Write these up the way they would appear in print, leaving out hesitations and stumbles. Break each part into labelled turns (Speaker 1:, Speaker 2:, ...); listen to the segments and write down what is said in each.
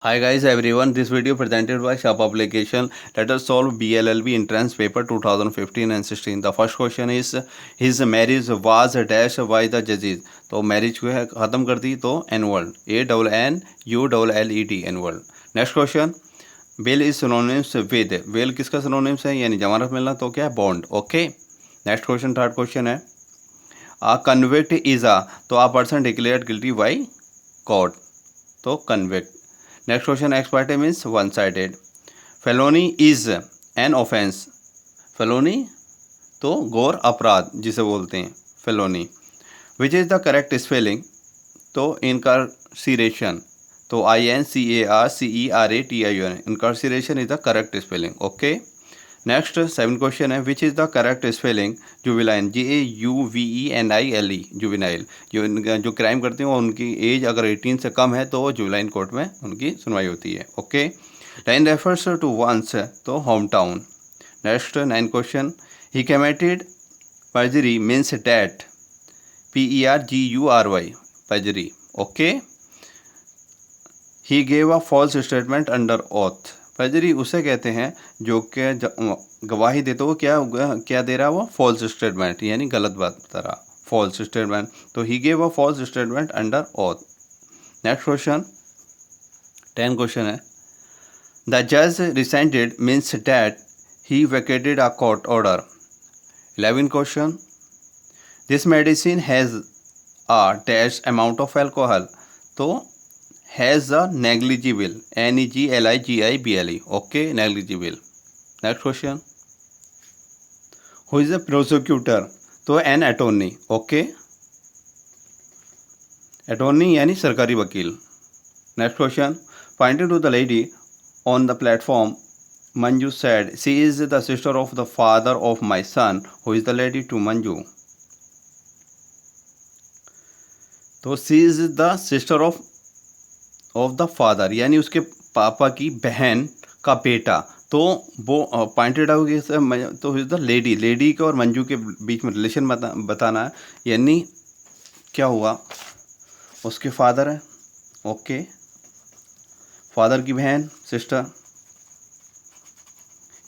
Speaker 1: Hi guys everyone, this video presented by Shah Publication. Let us solve BLLB entrance paper 2015 and 16. The first question is his marriage was dash by the judges. तो marriage को है ख़त्म कर दी तो annual ANNULLED annual. Next question, bail is synonyms with. bail किसका synonyms है यानी जमानत मिलना तो क्या है bond. Okay. Next question, third question है a convict is a तो a person declared guilty by court तो convict. Next question ex parte means one sided. Felony is an offence. Felony तो गौर अपराध जिसे बोलते हैं felony. Which is the correct spelling तो इनकार्सिरेशन तो INCARCERATION incarceration is the correct spelling. Okay. Next seven question है which is the correct spelling जुविलाइन JUVENILE जुविनाइल. जो क्राइम करते हैं उनकी एज अगर 18 से कम है तो जुविलाइन कोर्ट में उनकी सुनवाई होती है. Okay. Line refers to one's तो home town. Next nine question he committed perjury means that PERGURY perjury. Okay. He gave a false statement under oath. Perjury उसे कहते हैं जो कि गवाही देते हो क्या दे रहा है वो फॉल्स स्टेटमेंट यानी गलत बात बता रहा फॉल्स स्टेटमेंट. तो he gave a false statement under oath. Next question 10 question है द जज resented means that he vacated a court order. 11 question this medicine has a dash amount of alcohol तो has a negligible NEGLIGIBLE. Okay. Negligible. Next question who is a prosecutor तो an attorney. Okay. Attorney यानी सरकारी वकील. Next question pointed to the lady on the platform Manju said she is the sister of the father of my son. Who is the lady to Manju तो she is the sister of the father यानी उसके पापा की बहन का बेटा. तो वो पॉइंटेड आउट तो इज द लेडी के और मंजू के बीच में रिलेशन बताना है यानी क्या हुआ उसके फादर है. ओके. फादर की बहन सिस्टर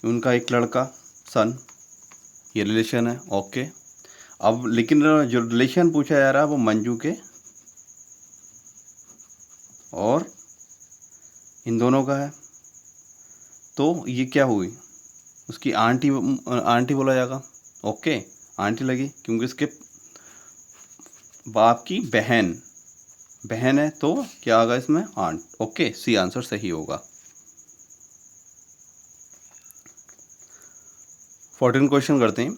Speaker 1: उनका एक लड़का सन ये रिलेशन है. ओके. अब लेकिन जो रिलेशन पूछा जा रहा है वो मंजू के और इन दोनों का है. तो ये क्या हुई उसकी आंटी बोला जाएगा. ओके. आंटी लगी क्योंकि इसके बाप की बहन है तो क्या होगा इसमें आंट. ओके. सी आंसर सही होगा. 14 क्वेश्चन करते हैं.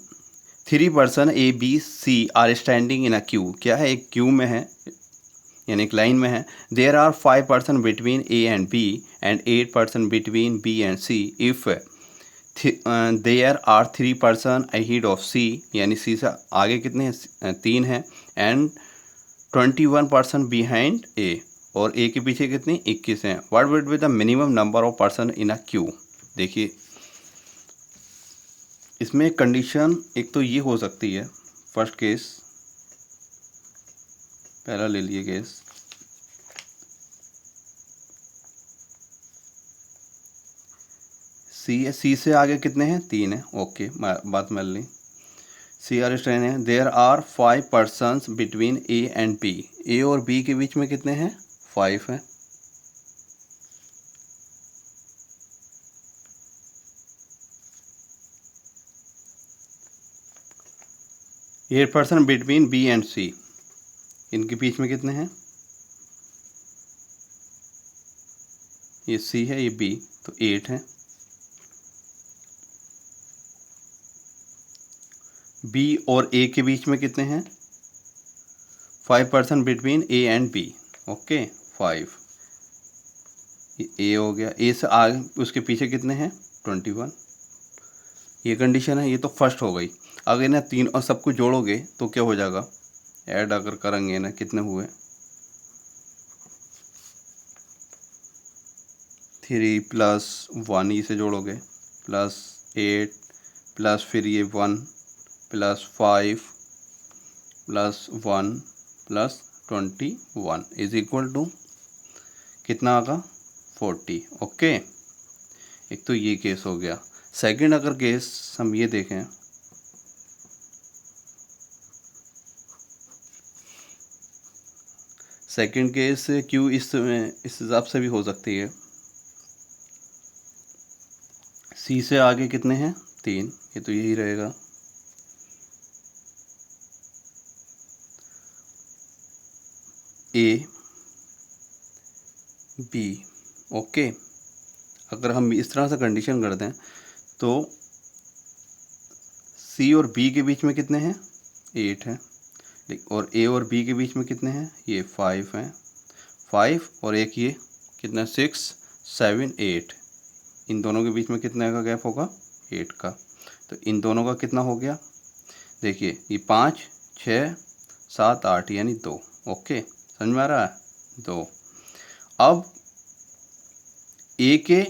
Speaker 1: 3 person ABC are standing in a queue. क्या है एक क्यू में है यानी एक लाइन में है. There are 5 person between A and B and 8 person between B and C. If there are 3 person ahead of C यानी C से आगे कितने हैं 3 हैं एंड 21 पर्सन बिहाइंड A और A के पीछे कितने 21 हैं. What would be the minimum number of person in a queue. देखिए इसमें कंडीशन एक तो ये हो सकती है. फर्स्ट केस पहला ले लिए केस सी से आगे कितने हैं 3 हैं. ओके. बात मान ली. सी आर स्ट्रेन है. There are 5 persons between A and B. A और B के बीच में कितने हैं 5 हैं. ये person between B and C इनके बीच में कितने हैं ये C है ये B तो 8 हैं. B और A के बीच में कितने हैं 5 person between A and B. Okay. 5 ये A हो गया. A से आगे उसके पीछे कितने हैं 21. ये कंडीशन है. ये तो फर्स्ट हो गई. अगर ना तीन और सबको जोड़ोगे तो क्या हो जाएगा ऐड अगर करेंगे ना कितने हुए 3 प्लस 1 इसे जोड़ोगे प्लस 8 प्लस फिर ये 1 plus 5 plus 1 plus 21 is equal to कितना आगा 40। ओके, एक तो ये केस हो गया। सेकंड अगर केस हम ये देखें, सेकंड केस क्यू इस हिसाब से भी हो सकती है। सी से आगे कितने हैं, 3, ये तो यही रहेगा। A B, okay. अगर हम इस तरह से कंडीशन कर दें तो सी और बी के बीच में कितने हैं, 8 हैं, और ए और बी के बीच में कितने हैं, ये 5 हैं, 5 और एक ये कितना, 6 7 8, इन दोनों के बीच में कितने का गैप होगा, 8 का। तो इन दोनों का कितना हो गया, देखिए ये 5 6 7 8 यानी 2। ओके, समझ में आ रहा है, 2। अब ए के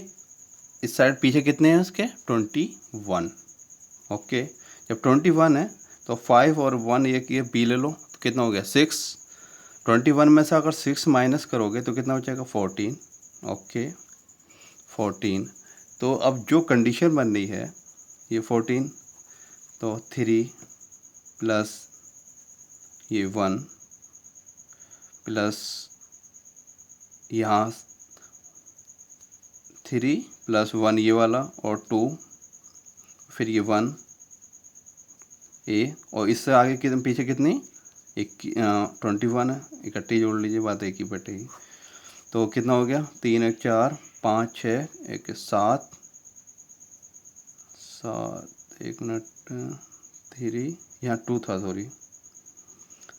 Speaker 1: इस साइड पीछे कितने हैं उसके, 21। ओके, जब 21 है तो 5 और 1 ये बी ले लो, तो कितना हो गया, 6। 21 में से अगर 6 माइनस करोगे तो कितना बचेगा, 14। ओके, 14। तो अब जो कंडीशन बन रही है ये 14, तो 3 प्लस ये 1 प्लस यहाँ 3 प्लस 1 ये वाला और 2, फिर ये 1 ए, और इससे आगे कितने पीछे कितनी, 21 है, इकट्ठी जोड़ लीजिए, बात एक ही बैठेगी। तो कितना हो गया, 3 1 4 5 6 1 7 7 1 मिनट 3, यहाँ 2 था सॉरी,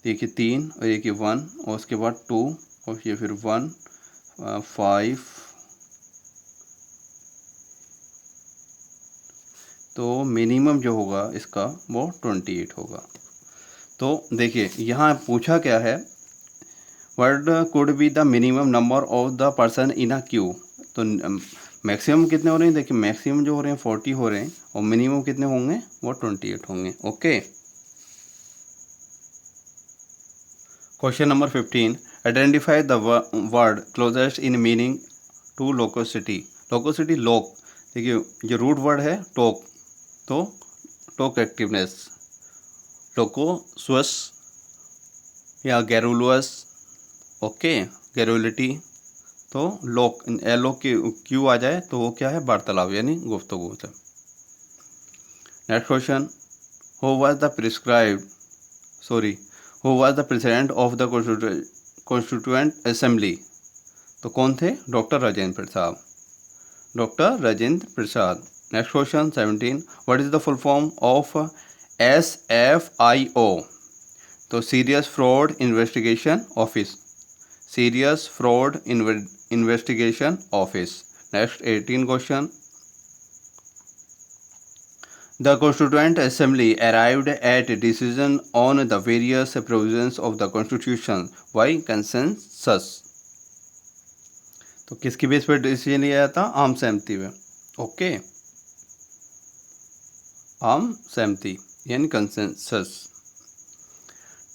Speaker 1: देखिए 3 और एक ये 1 और उसके बाद 2 और ये फिर 1 5, तो मिनिमम जो होगा इसका वो 28 होगा। तो देखिए यहाँ पूछा क्या है, what could be the minimum number of the person in a Q. तो मैक्सिमम कितने हो रहे हैं, देखिए मैक्सिमम जो हो रहे हैं 40 हो रहे हैं और मिनिमम कितने होंगे, वो 28 होंगे। Okay, question number 15, identify the word closest in meaning to locosity. Locosity लोक, देखिए जो रूट वर्ड है टोक, तो टोक एक्टिवनेस, लोकोस्वस या गैरुलस, ओके, गैरुलिटी, तो लोक एल ओ क्यू आ जाए तो वो क्या है, वार्तालाप यानी गुफ्तगू से। Next question, who was the president of the constituent assembly. तो कौन थे, doctor Rajendra Prasad, doctor Rajendra Prasad. Next question 17, what is the full form of SFIO। तो serious fraud investigation office, serious fraud investigation office. Next 18 question, the constituent assembly arrived at decision on the various provisions of the constitution bye consensus. तो किसकी base पर decision लिया था, आम सहमति में। Okay, आम सहमति यानी कंसेंसस।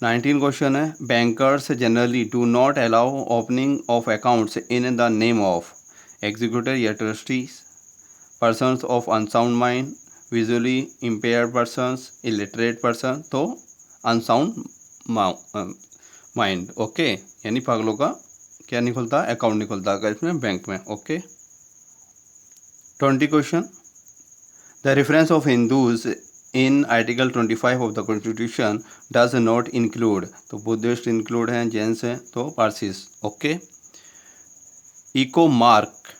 Speaker 1: 19 क्वेश्चन है, bankers generally do not allow opening of accounts in the name of executive या trustees, persons of unsound mind, visually impaired persons, illiterate person. तो अनसाउंड माइंड, ओके, यानी पागलों का क्या नहीं खुलता, अकाउंट नहीं खुलता अगर इसमें बैंक में। Okay, 20 question, the reference of Hindus in article 25 of the constitution does not include. तो बुद्धिस्ट इंक्लूड हैं, जैन्स हैं, तो Parsis. Okay, eco mark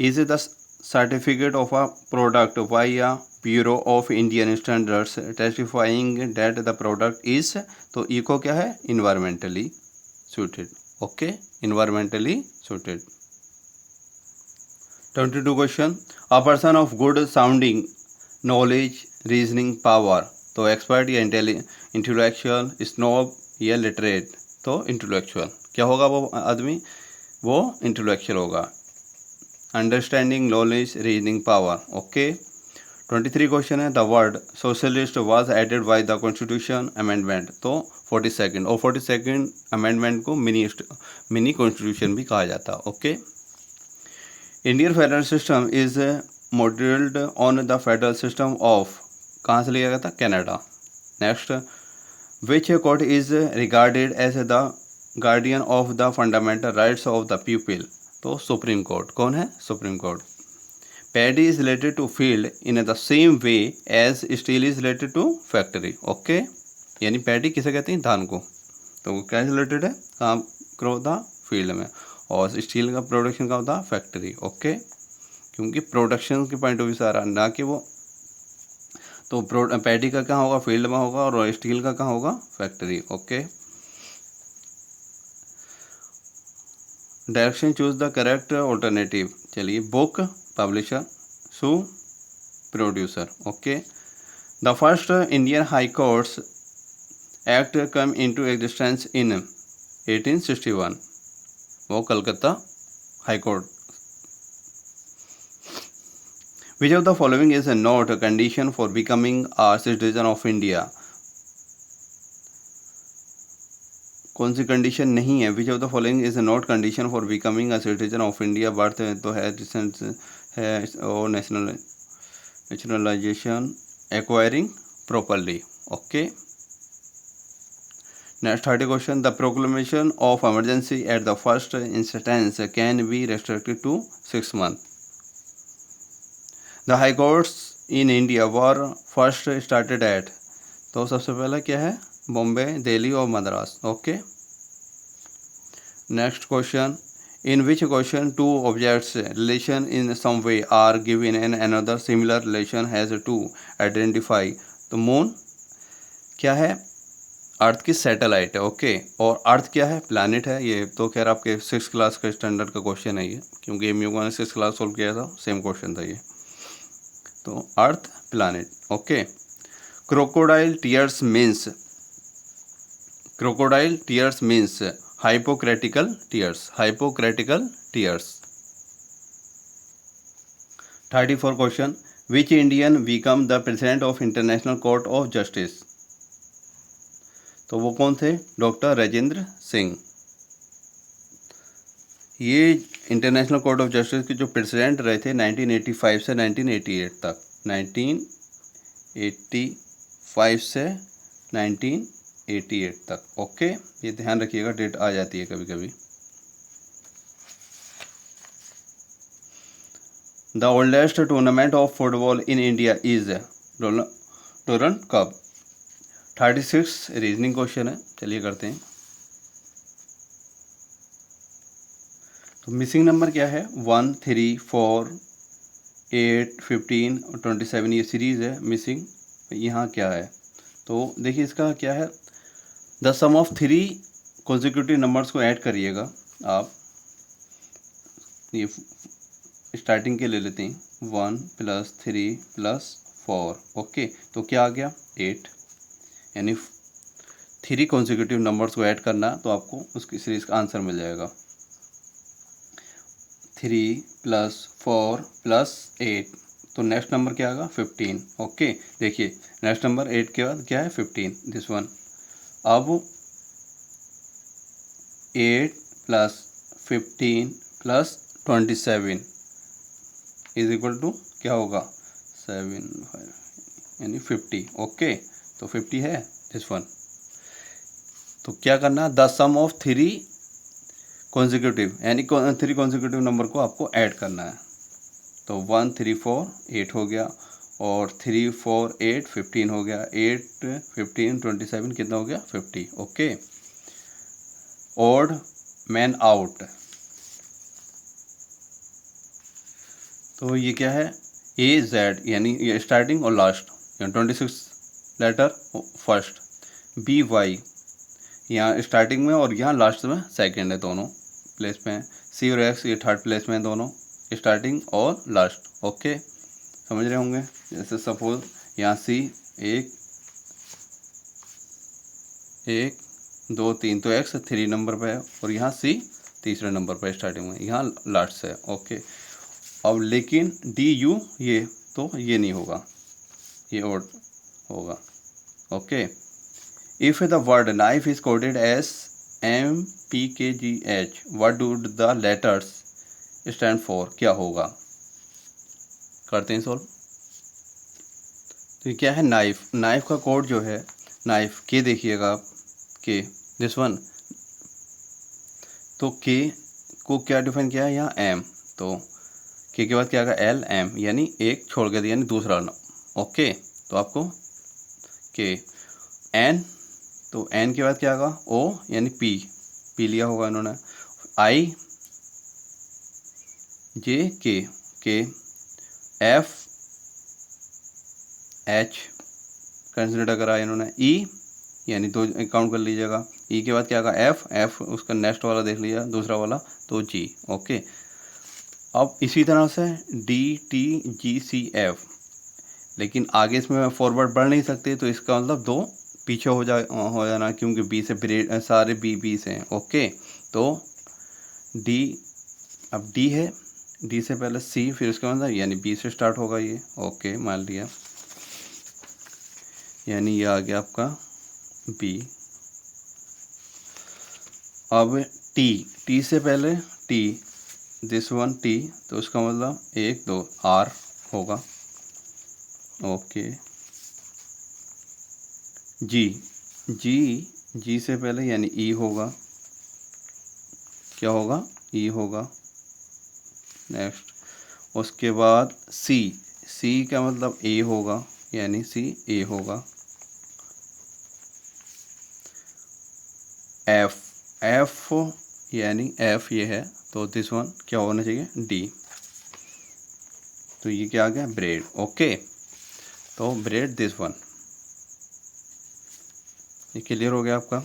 Speaker 1: is the certificate of a product by a bureau of Indian standards testifying that the product is. तो eco क्या है, environmentally suited। Okay, environmentally suited। 22 question, a person of good sounding knowledge reasoning power. तो expert या intellectual, snob या literate. तो intellectual, क्या होगा वो आदमी, वो इंटेलेक्चुअल होगा। Understanding knowledge reasoning power. Okay, 23 question है, the word socialist was added by the constitution amendment. तो 42 और 42 अमेंडमेंट को मिनी कॉन्स्टिट्यूशन भी कहा जाता। Okay, Indian federal system is modelled on the federal system of, कहाँ से लिया गया था, Canada. Next, which court is regarded as the guardian of the fundamental rights of the people, तो सुप्रीम कोर्ट। कौन है, supreme court. Paddy is related to field in the same way as steel is related to factory, okay. यानी paddy किसे कहते हैं, धान को, तो क्या रिलेटेड है, काम करो होता फील्ड में, और स्टील का प्रोडक्शन का होता फैक्ट्री, ओके। क्योंकि प्रोडक्शन के पॉइंट ऑफ व्यू से आ रहा, ना कि वो, तो पैडी का कहाँ होगा, फील्ड में होगा, और स्टील का कहाँ होगा, factory, okay. Direction choose the correct alternative, चलिए, book publisher, shoe producer, okay. The first Indian high courts act come into existence in 1861, वो Calcutta high court. Which of the following is not a condition for becoming a citizen of India, कौन सी condition नहीं है, which of the following is not condition for becoming a citizen of India, birth तो है, descent है, और nationalisation, acquiring properly, okay. Next 30 question, the proclamation of emergency at the first instance can be restricted to 6 months। The high courts in India were first started at, तो सबसे पहला क्या है, बॉम्बे, दिल्ली और Madras, okay. Next question, in which question two objects relation in some way are given and another similar relation has to identify, तो moon क्या है, अर्थ की सैटेलाइट है, ओके। और अर्थ क्या है, प्लैनेट है। ये तो खैर आपके 6th क्लास का स्टैंडर्ड का क्वेश्चन है ये, क्योंकि एमयू ने 6th क्लास सोल्व किया था, सेम क्वेश्चन था ये। तो earth, planet, okay. Crocodile tears means, crocodile tears means hypocritical tears, hypocritical tears. 34 question, which Indian become the president of international court of justice, तो वो कौन थे, डॉक्टर राजेंद्र सिंह। ये इंटरनेशनल कोर्ट ऑफ जस्टिस के जो प्रेसिडेंट रहे थे 1985 से 1988 तक, 1985 से 1988 तक, ओके। ये ध्यान रखिएगा, डेट आ जाती है कभी कभी। The oldest tournament of football in India is Durand cup. 36 reasoning question है, चलिए करते हैं। तो मिसिंग नंबर क्या है, 1, 3, 4, 8, 15 और 27, ये सीरीज़ है मिसिंग। यहाँ क्या है, तो देखिए इसका क्या है, the sum of 3 consecutive numbers को ऐड करिएगा आप। ये स्टार्टिंग के ले लेते हैं, 1 + 3 + 4, ओके। तो क्या आ गया, 8, यानी 3 कॉन्जिक्यूटिव नंबर्स को ऐड करना, तो आपको उसकी सीरीज़ का आंसर मिल जाएगा। 3 + 4 + 8, तो नेक्स्ट नंबर क्या आएगा, 15, ओके। देखिए नेक्स्ट नंबर 8 के बाद क्या है, 15, दिस वन। अब 8 + 15 + 27 इज इक्वल टू क्या होगा, 7, 5 यानी 50, ओके। तो 50 है दिस वन। तो क्या करना, द सम ऑफ 3 कॉन्जिक्यूटिव, यानी 3 कॉन्जिक्यूटिव नंबर को आपको ऐड करना है। तो 1, 3, 4, 8 हो गया, और 3, 4, 8, 15 हो गया, 8, 15, 27 कितना हो गया, 50, ओके। ऑड मैन आउट, तो ये क्या है, AZ, यानी ये स्टार्टिंग और लास्ट, 26 लेटर फर्स्ट। BY यहाँ स्टार्टिंग में और यहाँ लास्ट में सेकंड है, दोनों प्लेस में है। C और X ये थर्ड प्लेस में है, दोनों स्टार्टिंग और लास्ट, ओके। समझ रहे होंगे, जैसे सपोज यहाँ C 1, 2, 3, तो X 3 नंबर पे है, और यहाँ C तीसरे नंबर पर स्टार्टिंग में, यहाँ लास्ट से, ओके। अब लेकिन DU ये, तो ये नहीं होगा, ये ऑड होगा, okay. If the word knife is coded as MPKGH, what do the letters stand for क्या होगा, करते हैं सॉल्व। तो ये क्या है, नाइफ। नाइफ का कोड जो है नाइफ के, देखिएगा आप के, दिस वन। तो के को क्या डिफाइन किया है यहाँ, एम। तो के बाद क्या आएगा, एल एम, यानी एक छोड़ के दिया, यानी दूसरा ना। ओके, तो आपको के एन, तो एन के बाद क्या आएगा, ओ यानी पी, पी लिया होगा इन्होंने। आई जे के एफ एच कंसिडर करा इन्होंने। ई यानी दो काउंट कर लीजिएगा। ई के बाद क्या आएगा, एफ एफ उसका नेक्स्ट वाला देख लिया, दूसरा वाला, तो जी। ओके, अब इसी तरह से D T G C F, लेकिन आगे इसमें फॉरवर्ड बढ़ नहीं सकते, तो इसका मतलब दो पीछे हो जाना, क्योंकि बी से ब्रेड सारे बी से हैं। ओके, तो डी, अब डी है, डी से पहले सी, फिर उसके बाद यानी बी से स्टार्ट होगा ये। ओके, मान लिया, यानी ये आ गया आपका बी। अब टी, टी से पहले टी, दिस वन टी, तो उसका मतलब एक दो आर होगा। ओके, जी, जी, जी से पहले यानी ई होगा, क्या होगा, ई होगा। नेक्स्ट, उसके बाद सी, सी का मतलब ए होगा, यानी सी ए होगा। एफ, एफ यानी एफ ये है, तो दिस वन क्या होना चाहिए, डी। तो ये क्या आ गया, ब्रेड। ओके, तो ब्रेड दिस वन, ये क्लियर हो गया आपका।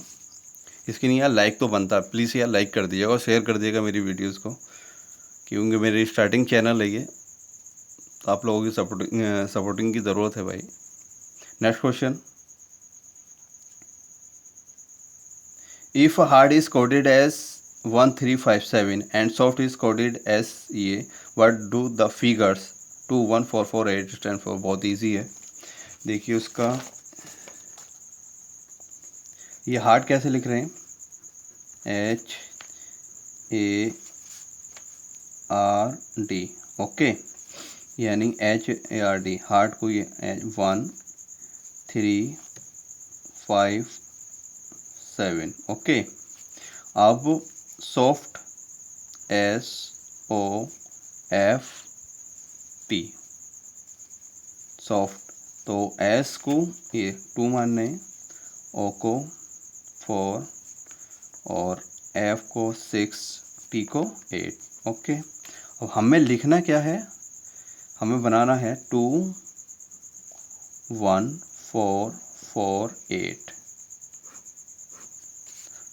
Speaker 1: इसके लिए यार लाइक तो बनता है, प्लीज़ यार लाइक कर दीजिएगा और शेयर कर दीजिएगा मेरी वीडियोस को, क्योंकि मेरी स्टार्टिंग चैनल है ये, तो आप लोगों की सपोर्टिंग की ज़रूरत है भाई। Next question, if hard is coded as 1357 and soft is coded as ये, what do the figures 21448 stand for. बहुत ईजी है, देखिए उसका ये हार्ड कैसे लिख रहे हैं, H A R D. Okay, यानी H A R D, hard को ये 1357। ओके, अब soft S O F T, soft, तो एस को ये 2 मानने, ओ को 4 और एफ को 6, टी को 8। ओके, अब हमें लिखना क्या है, हमें बनाना है 21448।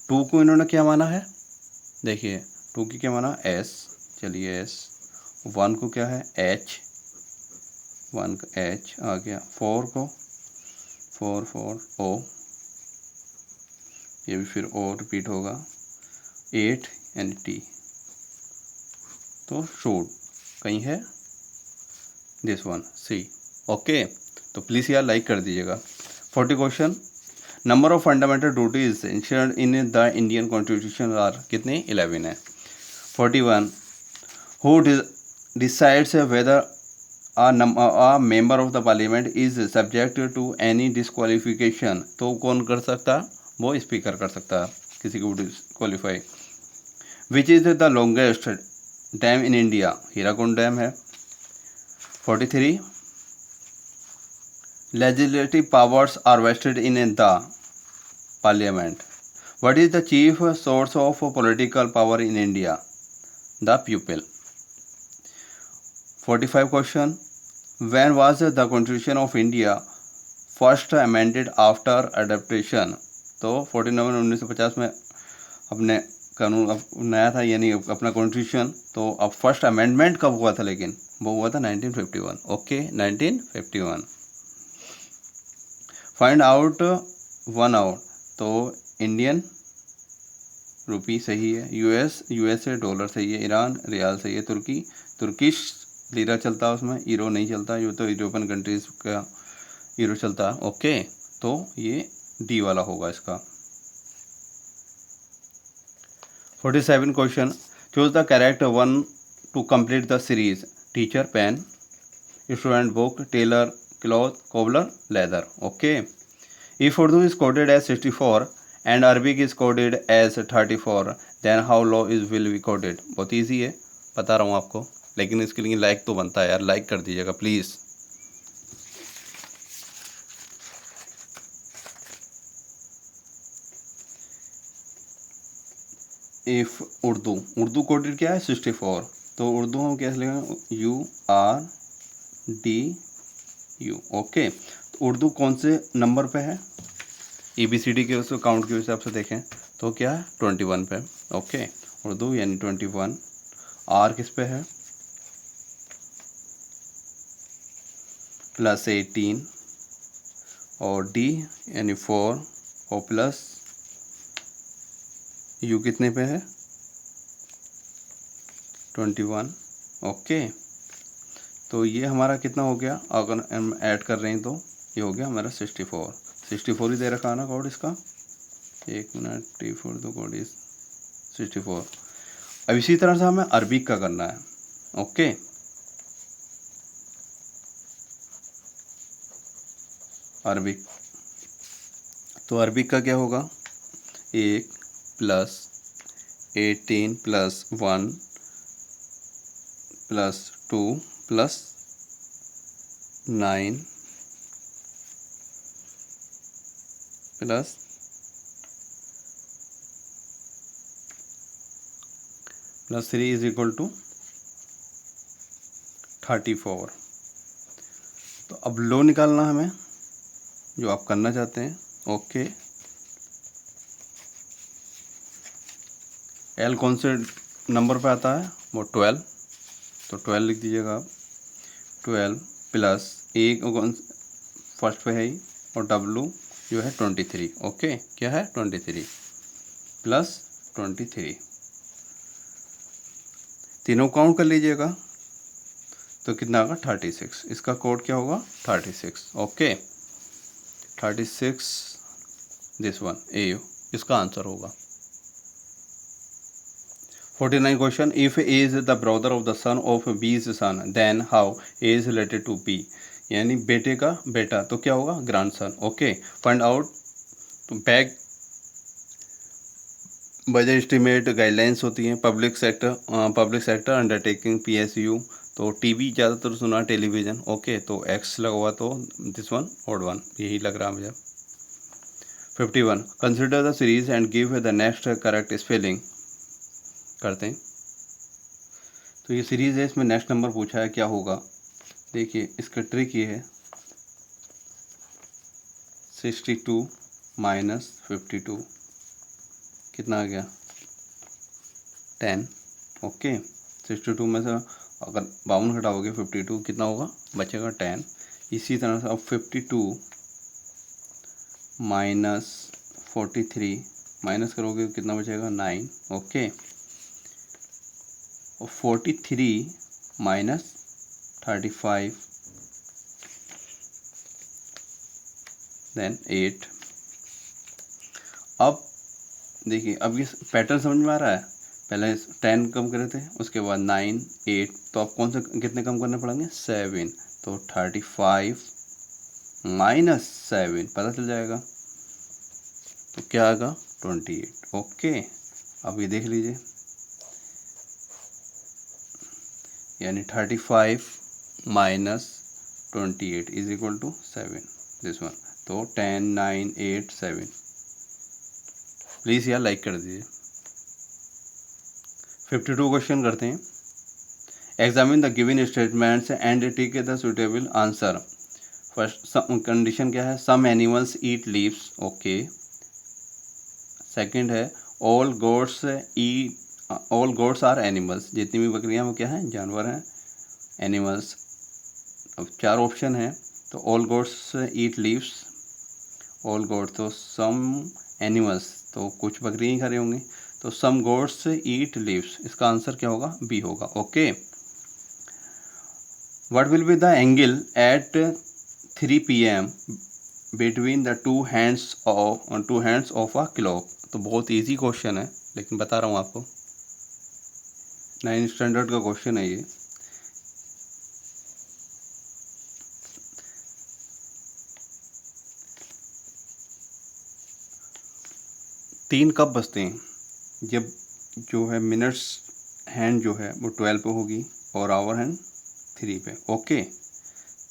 Speaker 1: 2 को इन्होंने क्या माना है, देखिए 2 की क्या माना, एस, चलिए एस। 1 को क्या है, एच, 1 का एच आ गया। 4 को 4 ओ, ये भी फिर ओ रिपीट होगा। 8 यानी टी, तो शूड कहीं है, दिस वन सी। ओके, तो प्लीज़ यार लाइक कर दीजिएगा। 40 question, number of fundamental duties ensured in the Indian constitution are, कितने, 11 है। 41, who decides whether a member of the parliament is subject to any disqualification, तो कौन कर सकता, वो स्पीकर कर सकता है किसी को disqualify. Which is the longest dam in India, Hirakud dam है। 43, legislative powers are vested in the parliament. What is the chief source of political power in India? The people. 45 question, when was the constitution of India first amended after adaptation? तो 14 नवंबर 1950 में अपने कानून अब नया था, यानी अपना कॉन्स्टिट्यूशन। तो अब फर्स्ट अमेंडमेंट कब हुआ था, लेकिन वो हुआ था 1951। ओके, 1951। फाइंड आउट 1 आउट, तो इंडियन रुपी सही है, यूएसए डॉलर सही है, ईरान रियाल सही है, तुर्किश लीरा चलता है उसमें, यूरो नहीं चलता, ये तो यूरोपियन कंट्रीज का यूरो चलता है। ओके, तो ये डी वाला होगा इसका। 47 question, choose the correct 1 to complete the series? Teacher pen, student book, tailor cloth, cobbler leather. Okay. If Urdu is coded as 64 and Arabic is coded as 34, then how low is will be coded? बहुत easy है, बता रहा हूँ आपको, लेकिन इसके लिए like तो बनता है यार, लाइक कर दीजिएगा प्लीज़. इफ़ उर्दू कोडेड क्या है 64, तो उर्दू हम कैसे लिखेंगे? URDU. ओके. तो उर्दू कौन से नंबर पे है? ABCD के उसको काउंट के हिसाब से देखें तो क्या है? 21 पे. ओके. उर्दू यानी 21. R किस पे है? +18. और D यानी 4 और प्लस U कितने पे है? 21. ओके. तो ये हमारा कितना हो गया? अगर हम ऐड कर रहे हैं तो ये हो गया हमारा 64 ही दे रखा है ना कोड इसका. 1 मिनट. T4 तो कोड इज 64. अब इसी तरह से हमें अरबिक का करना है. ओके. अरबिक, तो अरबिक का क्या होगा? 1 + 18 + 1 + 2 + 9 प्लस +3 इज इक्वल टू 34. तो अब लो निकालना हमें, जो आप करना चाहते हैं. ओके. एल कौन से नंबर पे आता है? वो 12. तो 12 लिख दीजिएगा आप. 12 प्लस एक फर्स्ट पे है ही, और W जो है 23. ओके. क्या है? 23 प्लस 23. तीनों काउंट कर लीजिएगा तो कितना होगा? 36. इसका कोड क्या होगा? 36. ओके. 36 दिस वन ए इसका आंसर होगा. 49 question. If A is the brother of the son of B is son, then how A is related to B? यानी बेटे का बेटा, तो क्या होगा? ग्रैंडसन. ओके. Find out. तो बैक बजट एस्टिमेट गाइडलाइंस होती हैं. Public sector undertaking PSU. तो टीवी ज़्यादातर सुना, टेलीविज़न. ओके. तो X लगा हुआ, तो दिस वन ओड वन यही लग रहा है मुझे. 51. Consider the series and give the next correct spelling. करते हैं. तो ये सीरीज़ है, इसमें नेक्स्ट नंबर पूछा है, क्या होगा? देखिए इसका ट्रिक ये है. 62 - 52 कितना आ गया? 10. ओके. 62 में से अगर 52 हटाओगे 52 कितना होगा? बचेगा 10. इसी तरह से अब 52 - 43 माइनस करोगे कितना बचेगा? 9. ओके. और 43 - 35 देन 8. अब देखिए, अब ये पैटर्न समझ में आ रहा है. पहले 10 कम करे थे, उसके बाद 9, 8, तो अब कौन से कितने कम करने पड़ेंगे? 7. तो 35 - 7 पता चल जाएगा. तो क्या आएगा? 28. ओके. अब ये देख लीजिए, यानी 35 - 28 is equal to 7. This one. तो 10, 9, 8, 7. प्लीज़ यार लाइक कर दीजिए. 52 क्वेश्चन करते हैं. Examine the given statements and take the suitable answer. First condition क्या है? Some animals eat leaves. Okay. Second है ऑल गोट्स आर एनिमल्स. जितनी भी बकरियां वो क्या हैं? जानवर हैं, एनिमल्स. अब 4 ऑप्शन हैं. तो all goats eat leaves, all गोट, तो सम एनिमल्स, तो कुछ बकरियां ही खा रही होंगी. तो सम गोट्स ईट लीव्स, इसका आंसर क्या होगा? बी होगा. Okay. What will be the angle at 3 PM between the two hands of a clock? तो बहुत इजी क्वेश्चन है, लेकिन बता रहा हूँ आपको. 9 स्टैंडर्ड का क्वेश्चन है ये। तीन कब बजते हैं? जब जो है मिनट्स हैंड जो है वो 12 पे होगी और आवर हैंड 3 पे। ओके,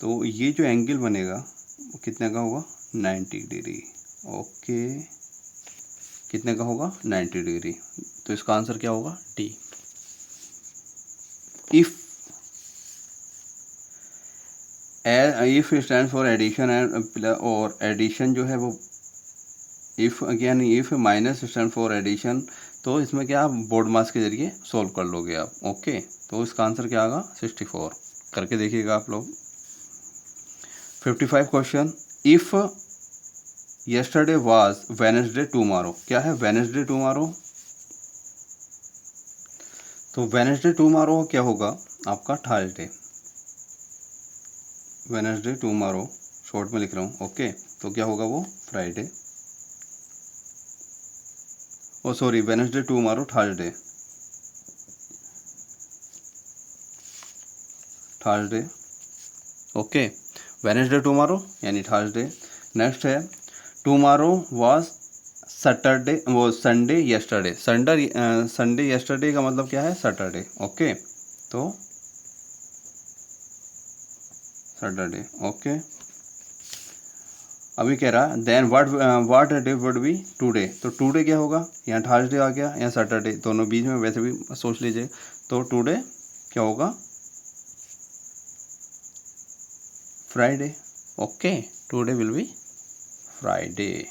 Speaker 1: तो ये जो एंगल बनेगा वो कितने का होगा? 90 डिग्री। ओके, कितने का होगा? 90 डिग्री। तो इसका आंसर क्या होगा? D. If stand for addition and और एडिशन जो है वो if again if minus stand for addition, तो इसमें क्या आप बोर्ड मास के जरिए सोल्व कर लोगे आप। ओके, तो इसका आंसर क्या आएगा? 64। करके देखिएगा आप लोग। 55 question, if yesterday was Wednesday tomorrow, क्या है वेडनेसडे टुमारो? तो वेडनेसडे टुमारो क्या होगा आपका? थर्सडे। वेडनेसडे टुमारो शॉर्ट में लिख रहा हूँ। ओके, तो क्या होगा वो? Friday. Oh sorry, Wednesday tomorrow Thursday. Thursday. Okay, Wednesday tomorrow यानी थर्सडे। नेक्स्ट है टुमारो वाज सैटरडे, वो संडे यस्टरडे। संडे यस्टरडे का मतलब क्या है? सैटरडे। ओके, तो सैटरडे। ओके, अभी कह रहा then what day would be today, तो टुडे क्या होगा? यहाँ थर्सडे आ गया, यहाँ सैटरडे, दोनों बीच में वैसे भी सोच लीजिए। तो टुडे क्या होगा? Friday. Okay, today will be Friday.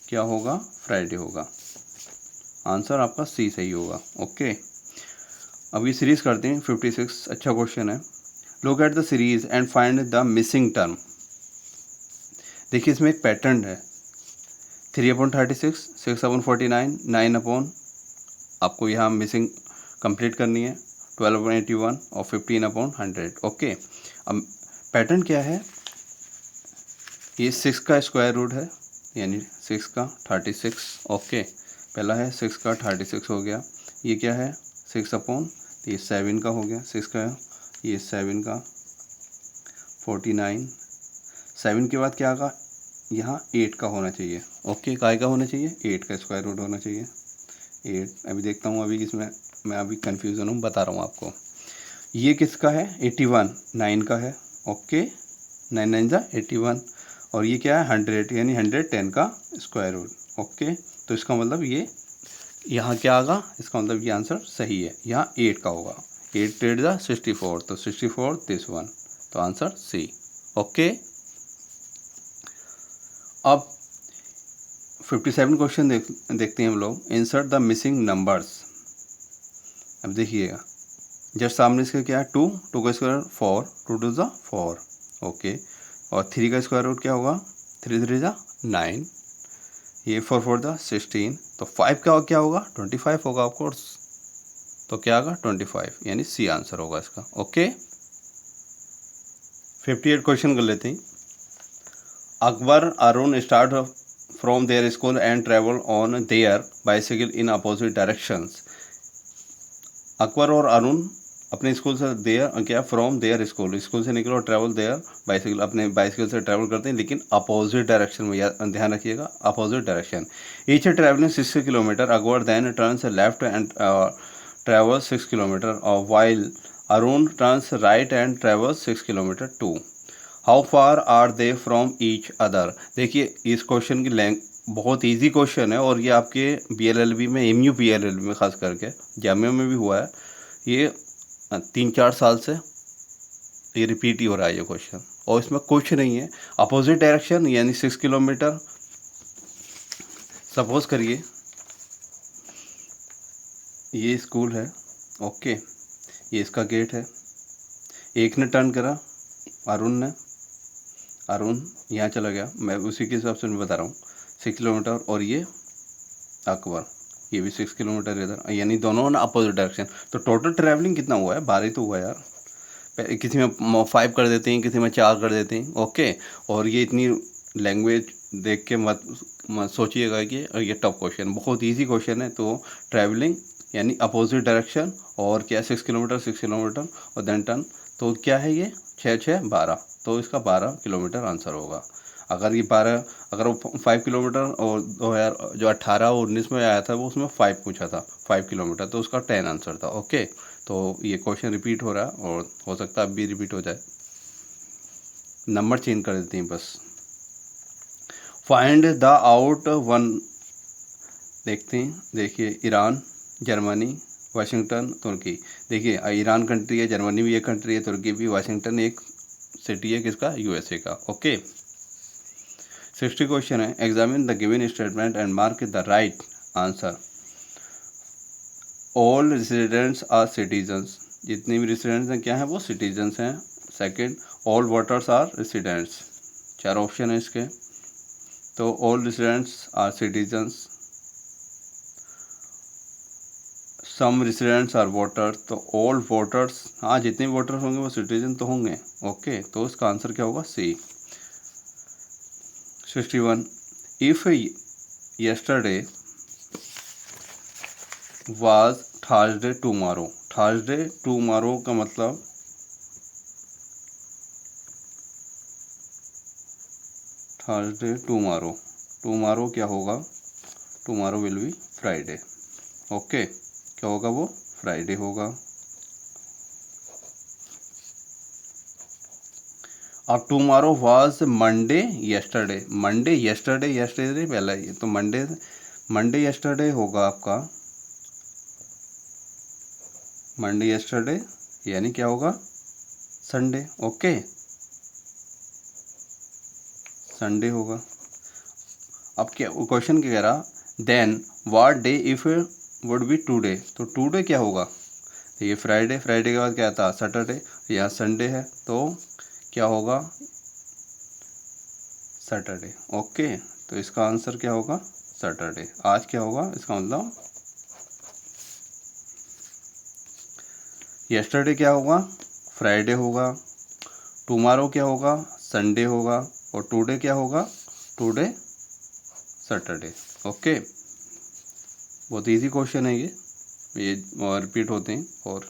Speaker 1: क्या होगा? फ्राइडे होगा। आंसर आपका सी सही होगा। ओके, अभी सीरीज करते हैं। 56 अच्छा क्वेश्चन है। Look at the series and find the missing term. देखिए इसमें एक पैटर्न है। 3/36, 6/49, 9 आपको यहाँ मिसिंग कंप्लीट करनी है, 12/81 और 15/100। ओके, अब पैटर्न क्या है? ये 6 का स्क्वायर रूट है, यानी 6 का 36। ओके, पहला है 6 का 36 हो गया। ये क्या है? 6 ये 7 का हो गया 6 का, ये 7 का 49। 7 के बाद क्या आएगा? यहाँ 8 का होना चाहिए। ओके, काय का होना चाहिए? 8 का स्क्वायर रूट होना चाहिए। 8 अभी देखता हूँ, अभी इसमें मैं अभी कन्फ्यूज़न हूँ, बता रहा हूँ आपको। ये किसका है? 81, 9 का है। ओके, 9 9 जा 81, और ये क्या है? 100, यानी 110 का स्क्वायर रूट। ओके, तो इसका मतलब ये यहाँ क्या आएगा? इसका मतलब ये आंसर सही है, यहाँ 8 का होगा। 8 8 जा 64, तो 64 दिस वन, तो आंसर सी। ओके, अब 57 क्वेश्चन देखते हैं हम लोग। Insert the missing numbers. अब देखिएगा, जस्ट सामने इसके क्या है? 2 का स्क्वायर 4, 2 2 जा 4। ओके, और 3 का स्क्वायर रूट क्या होगा? 3 3 जा 9, ये 4 4 जा 16, तो 5 का क्या होगा? 25 होगा ऑफ कोर्स। तो क्या होगा? 25, यानी सी आंसर होगा इसका। ओके, 58 क्वेश्चन कर लेते हैं। Akbar Arun start from their school and travel on their bicycle in opposite directions. Akbar और अरुण अपने स्कूल से देयर क्या? फ्रॉम देयर स्कूल से निकलो और ट्रैवल देयर बाइसिकल, अपने बाइसिकल से ट्रैवल करते हैं, लेकिन अपोजिट डायरेक्शन में। ध्यान रखिएगा, opposite direction. Each travelling 60 kilometre. Akbar then turns left and travel 6 kilometre, और while Arun turns right and travel 6 kilometre too. How far are they from each other. देखिए इस क्वेश्चन की लेंथ बहुत इजी क्वेश्चन है, और ये आपके BLLB में, MU BLLB में खास करके, जामिया में भी हुआ है। ये 3-4 साल से ये रिपीट ही हो रहा है ये क्वेश्चन, और इसमें कुछ नहीं है। अपोजिट डायरेक्शन यानी 6 किलोमीटर। सपोज करिए ये स्कूल है। ओके, ये इसका गेट है। एक ने टर्न करा, अरुण यहाँ चला गया, मैं उसी के हिसाब से मैं बता रहा हूँ, 6 किलोमीटर। और ये अकबर, ये भी 6 किलोमीटर इधर, यानी दोनों ना अपोजिट डायरेक्शन। तो टोटल ट्रैवलिंग कितना हुआ है? 12 तो हुआ यार। किसी में 5 कर देते हैं, किसी में 4 कर देते हैं। ओके, और ये इतनी लैंग्वेज देख के मत सोचिएगा कि ये टफ क्वेश्चन, बहुत इजी क्वेश्चन है। तो ट्रैवलिंग यानी अपोजिट डायरेक्शन, और क्या 6 किलोमीटर 6 किलोमीटर और देन टर्न, तो क्या है ये 6 6 12, तो इसका 12 किलोमीटर आंसर होगा। अगर ये 12, अगर वो 5 किलोमीटर और 2000 जो 18 और 19 में आया था वो उसमें 5 पूछा था, 5 किलोमीटर, तो उसका 10 आंसर था। ओके, तो ये क्वेश्चन रिपीट हो रहा है और हो सकता है अब भी रिपीट हो जाए। नंबर चेंज कर देते हैं बस। फाइंड द आउट वन, देखते हैं। देखिए ईरान, जर्मनी, वाशिंगटन, तुर्की। देखिए ईरान कंट्री है, जर्मनी भी एक कंट्री है, तुर्की भी, वाशिंगटन एक सिटी है किसका, यूएसए का। ओके, 60 क्वेश्चन है। Examine the given statement and mark the right answer. All residents are citizens, जितने भी रेसिडेंट्स हैं क्या हैं, वो सिटीजन्स हैं। Second, all voters are residents, 4 option है इसके। तो all residents are citizens, some residents are voters, तो ऑल वोटर्स, हाँ जितने भी वोटर्स होंगे वो सिटीजन तो होंगे। ओके, तो इसका आंसर क्या होगा, सी। 61, if yesterday was Thursday tomorrow, Thursday tomorrow का मतलब Thursday tomorrow, tomorrow क्या होगा, tomorrow will be Friday। Okay, क्या होगा वो, फ्राइडे होगा। अब tomorrow was Monday yesterday, Monday yesterday, yesterday पहला ही है, तो मंडे, मंडे येस्टरडे होगा आपका, मंडे येस्टरडे यानी क्या होगा, संडे। ओके, संडे होगा। अब क्या क्वेश्चन क्या कह रहा, then what day if would be today, तो टुडे क्या होगा, ये फ्राइडे, फ्राइडे के बाद क्या था, सैटरडे, यहाँ संडे है तो क्या होगा, सैटरडे। ओके, तो इसका आंसर क्या होगा, सैटरडे। आज क्या होगा, इसका मतलब येस्टरडे क्या होगा, फ्राइडे होगा, टुमारो क्या होगा, संडे होगा, और टुडे क्या होगा, टुडे सैटरडे। ओके, बहुत इजी क्वेश्चन है ये रिपीट होते हैं। और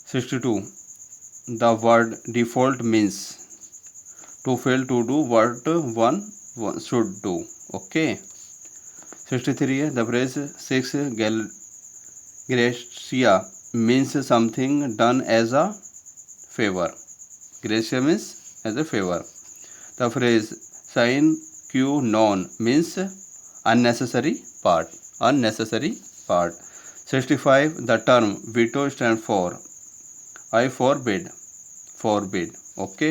Speaker 1: 62, the word default means to fail to do what one should do. Okay, 63 है, the phrase 6 gratia means something done as a favour, gratia means as a favour. The phrase sine qua non means unnecessary part, unnecessary part। 65, the term veto stands for I forbid, forbid। okay,